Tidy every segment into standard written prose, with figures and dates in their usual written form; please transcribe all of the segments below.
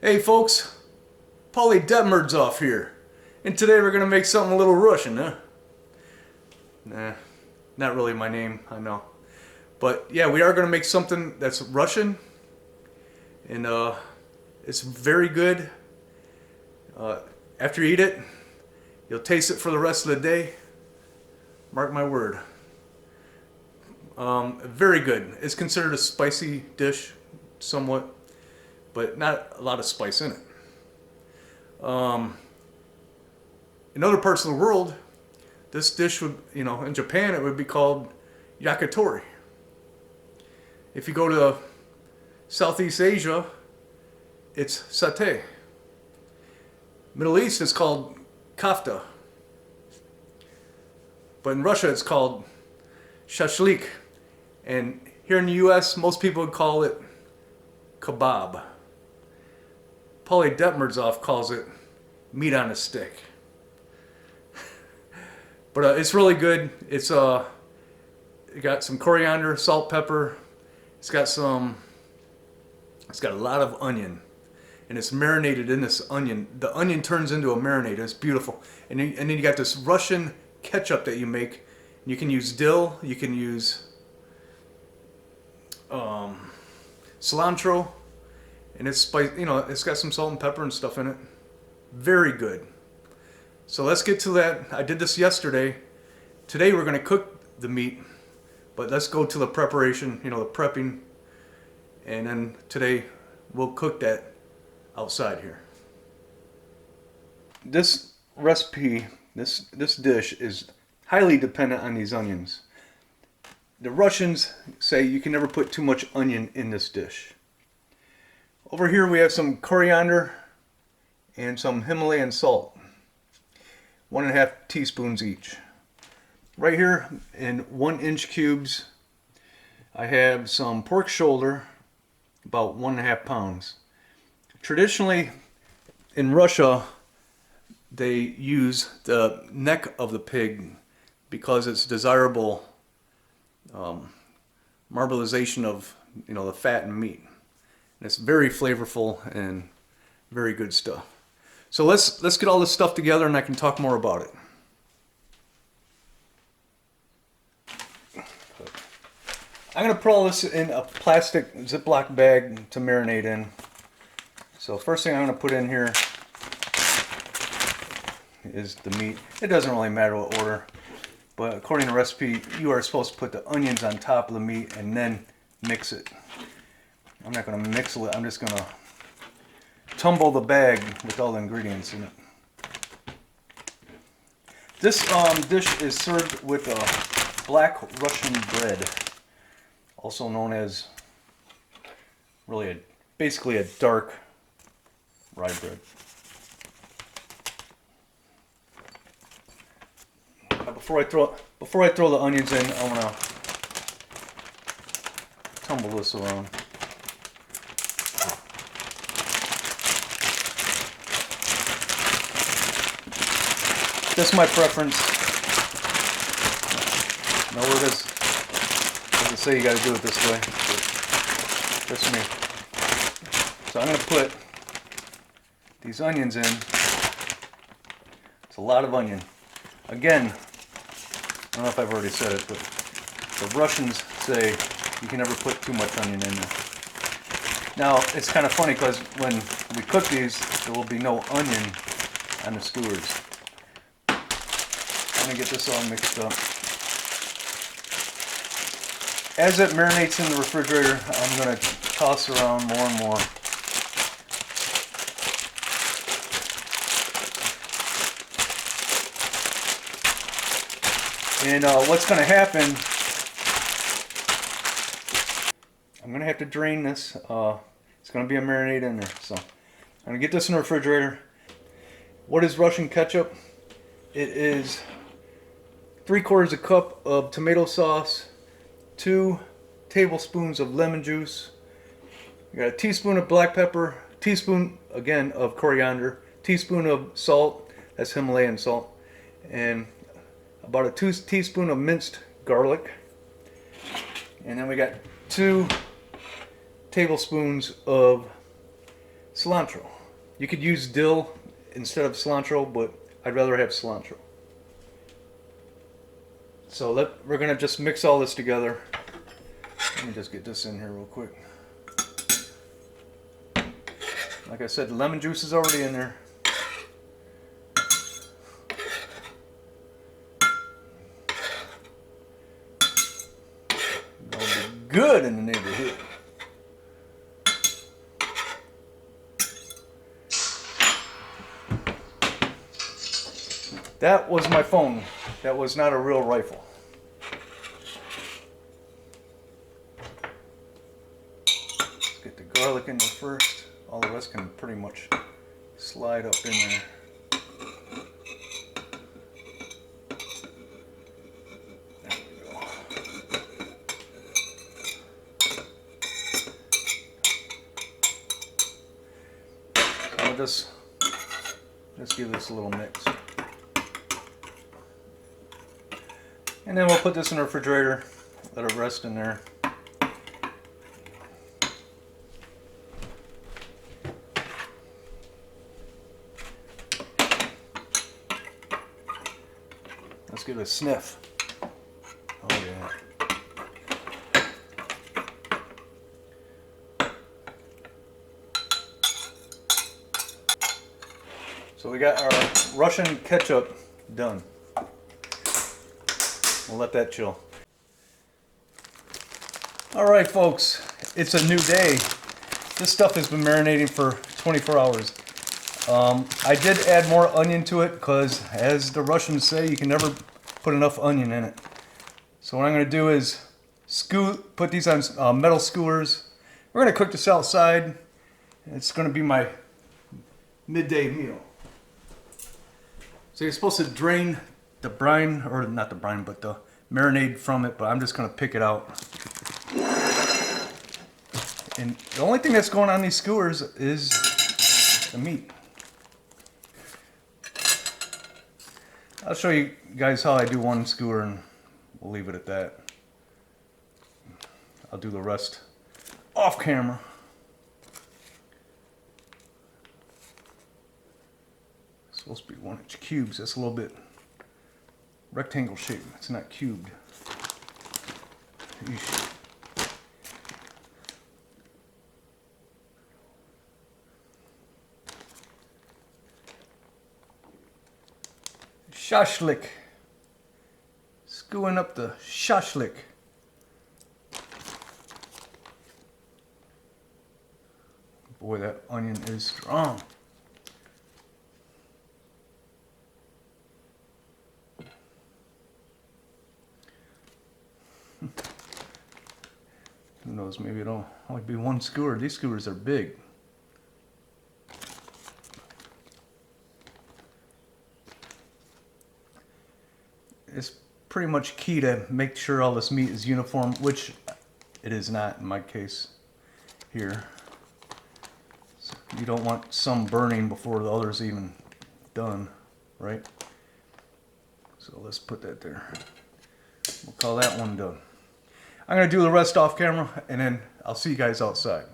Hey folks, Paulie Detmerd's here, and today we're gonna make something a little Russian, huh? Nah, not really my name, I know. But yeah, we are gonna make something that's Russian, and it's very good. After you eat it, you'll taste it for the rest of the day. Mark my word. Very good. It's considered a spicy dish, somewhat, but not a lot of spice in it. In other parts of the world, this dish would, in Japan it would be called yakitori. If you go to Southeast Asia, it's satay. Middle East it's called kafta. But in Russia it's called Shashlik. And here in the US, most people would call it kebab. Paulie Detmerd's calls it meat on a stick. But it's really good. It's it got some coriander, salt, pepper. It's got a lot of onion, and it's marinated in this onion. The onion turns into a marinade. It's beautiful. And then you got this Russian ketchup that you make. You can use dill. You can use cilantro. And it's it's got some salt and pepper and stuff in it. Very good. So let's get to that. I did this yesterday. Today we're going to cook the meat, but let's go to the preparation, the prepping, and then today we'll cook that outside here. This recipe, this dish is highly dependent on these onions. The Russians say you can never put too much onion in this dish. Over here we have some coriander and some Himalayan salt. 1.5 teaspoons each. Right here in 1-inch cubes I have some pork shoulder, about 1.5 pounds. Traditionally in Russia they use the neck of the pig because it's desirable marbleization of the fat and meat. It's very flavorful and very good stuff. So let's get all this stuff together and I can talk more about it. I'm going to put all this in a plastic Ziploc bag to marinate in. So first thing I'm going to put in here is the meat. It doesn't really matter what order, but according to the recipe you are supposed to put the onions on top of the meat and then mix it. I'm not going to mix it, I'm just going to tumble the bag with all the ingredients in it. This dish is served with a black Russian bread, also known as basically a dark rye bread. Before I throw the onions in, I want to tumble this around. This is my preference. No, it doesn't say you got to do it this way. That's me. So I'm going to put these onions in. It's a lot of onion. Again, I don't know if I've already said it, but the Russians say you can never put too much onion in there. Now, it's kind of funny because when we cook these, there will be no onion on the skewers. I'm going to get this all mixed up. As it marinates in the refrigerator, I'm going to toss around more and more. And what's going to happen, I'm going to have to drain this. It's going to be a marinade in there. So I'm going to get this in the refrigerator. What is Russian ketchup? It is 3/4 cup of tomato sauce, 2 tablespoons of lemon juice, you got a teaspoon of black pepper, teaspoon again of coriander, teaspoon of salt, that's Himalayan salt, and about a 2 teaspoon of minced garlic, and then we got 2 tablespoons of cilantro. You could use dill instead of cilantro, but I'd rather have cilantro. So we're gonna just mix all this together. Let me just get this in here real quick. Like I said, the lemon juice is already in there. Gonna be good in the neighborhood. That was my phone. That was not a real rifle. Let's get the garlic in there first. All the rest can pretty much slide up in there. There we go. So I'll just give this a little mix. And then we'll put this in the refrigerator, let it rest in there. Let's give it a sniff. Oh yeah. So we got our Russian ketchup done. We'll let that chill. Alright folks, it's a new day. This stuff has been marinating for 24 hours. I did add more onion to it because, as the Russians say, you can never put enough onion in it. So what I'm going to do is put these on metal skewers. We're going to cook this outside. It's going to be my midday meal. So you're supposed to drain the brine, or not the brine, but the marinade from it, but I'm just going to pick it out. And the only thing that's going on these skewers is the meat. I'll show you guys how I do one skewer and we'll leave it at that. I'll do the rest off camera. It's supposed to be 1-inch cubes. That's a little bit rectangle shape. It's not cubed. Eesh. Shashlik. Skewing up the shashlik. Boy, that onion is strong. Who knows, maybe it'll only be one skewer. These skewers are big. It's pretty much key to make sure all this meat is uniform, which it is not in my case here. So you don't want some burning before the other's even done, right? So let's put that there. We'll call that one done. I'm going to do the rest off camera, and then I'll see you guys outside.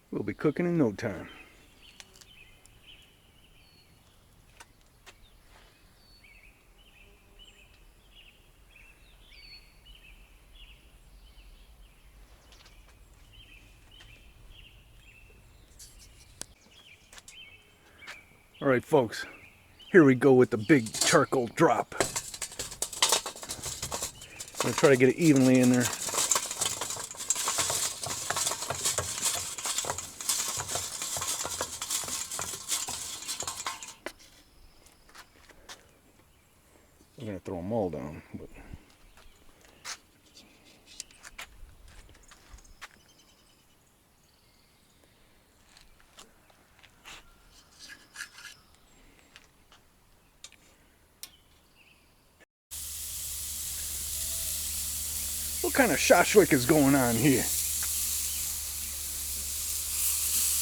We'll be cooking in no time. All right, folks, here we go with the big charcoal drop. I'm gonna try to get it evenly in there. I'm gonna throw them all down, but what kind of shashlik is going on here?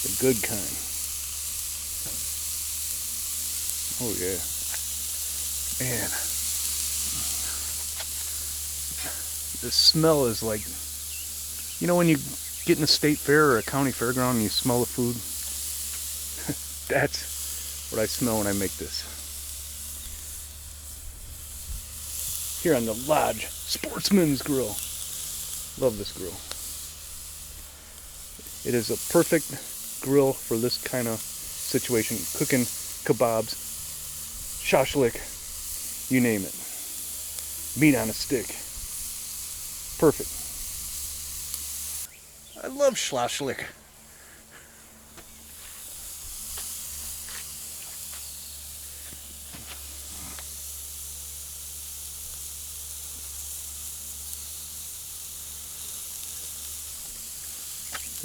The good kind. Oh yeah. Man. The smell is like You know when you get in a state fair or a county fairground and you smell the food? That's what I smell when I make this. Here on the Lodge Sportsman's Grill. Love this grill. It is a perfect grill for this kind of situation. Cooking kebabs, shashlik, you name it. Meat on a stick. Perfect. I love shashlik.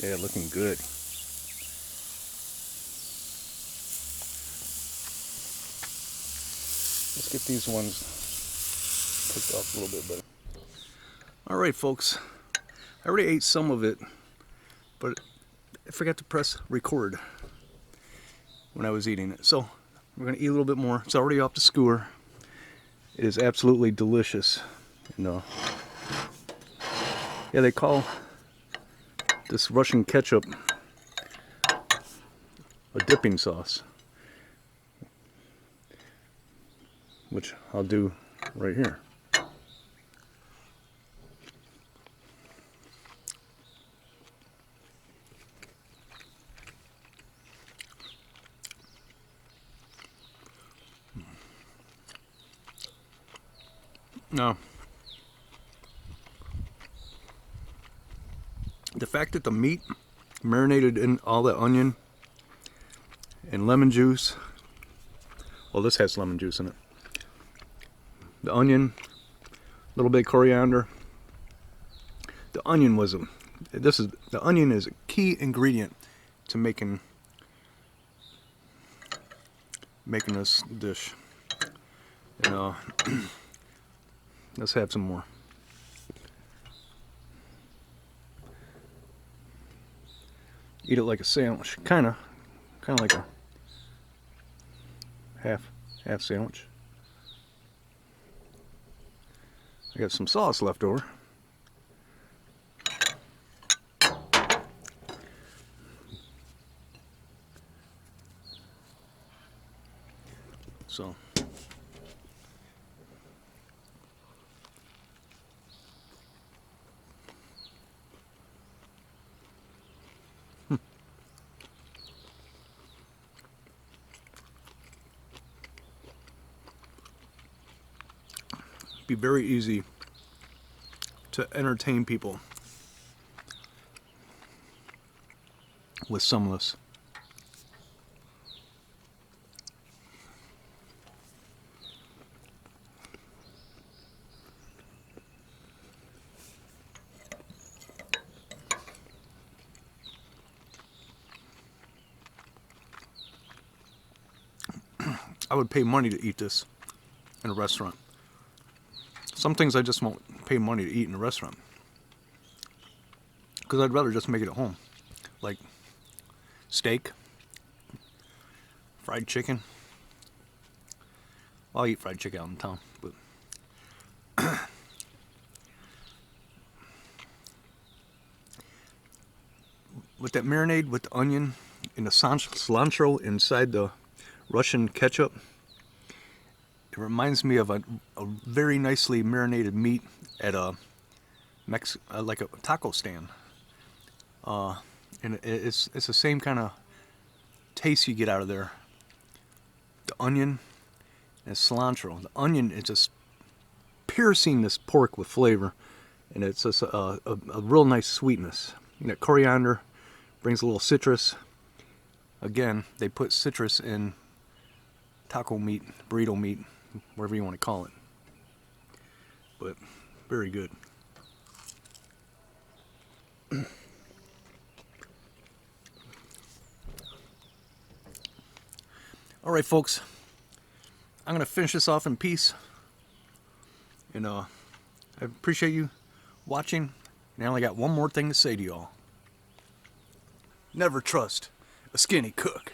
Yeah, looking good. Let's get these ones cooked off a little bit better. Alright folks, I already ate some of it, but I forgot to press record when I was eating it. So we're going to eat a little bit more. It's already off the skewer. It is absolutely delicious. And, yeah, they call this Russian ketchup a dipping sauce, which I'll do right here. Now, the fact that the meat marinated in all the onion and lemon juice, well, this has lemon juice in it. The onion, a little bit of coriander. The onion was the onion is a key ingredient to making this dish. And, let's have some more. Eat it like a sandwich, kind of like a half sandwich. I got some sauce left over. So be very easy to entertain people with some of this. I would pay money to eat this in a restaurant. Some things I just won't pay money to eat in a restaurant, because I'd rather just make it at home. Like steak, fried chicken. I'll eat fried chicken out in town, but with that marinade with the onion and the cilantro inside the Russian ketchup, it reminds me of a very nicely marinated meat at a like a taco stand, and it's the same kind of taste you get out of there. The onion and cilantro. The onion is just piercing this pork with flavor, and it's just a real nice sweetness. You know, coriander brings a little citrus. Again, they put citrus in taco meat, burrito meat, whatever you want to call it. But very good. All right, folks. I'm going to finish this off in peace. And I appreciate you watching. And I only got one more thing to say to y'all. Never trust a skinny cook.